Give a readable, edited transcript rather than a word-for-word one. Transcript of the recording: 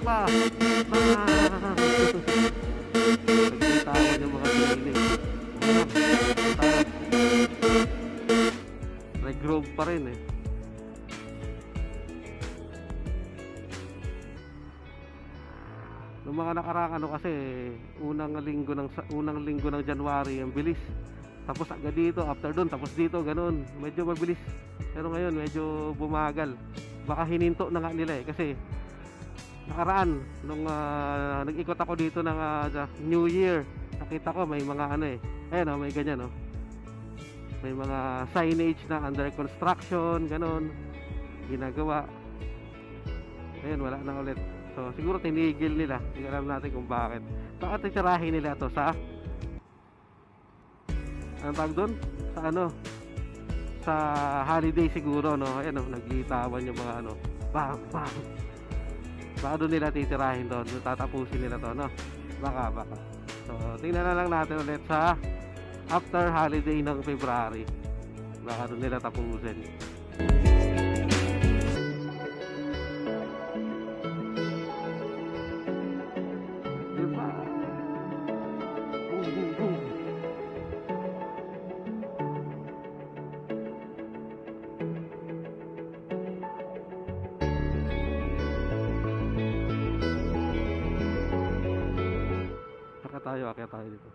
pa. Nagbitawan yung mga siling. Nag-grove pa rin eh. Noong mga nakaraang ano kasi, unang linggo ng January, ang bilis. Tapos agad dito, after doon, tapos dito, ganun. Medyo mabilis. Pero ngayon, medyo bumagal. Baka hininto na nga nila eh. Kasi, nakaraan, nung nag-ikot ako dito ng New Year, nakita ko may mga ano eh. Ayan may ganyan May mga signage na under construction, ganun. Ginagawa. Ayun, wala na ulit. So siguro tinigil nila. Hindi alam natin kung bakit. Baka titirahin nila to sa anong tawag doon? Sa sa holiday siguro Ayan naglitawan yung mga bang bang. Baka doon nila titirahin doon. Tatapusin nila to Baka. So tingnan na lang natin ulit sa after holiday ng February. Baka doon nila tapusin. Akyat tayo dito.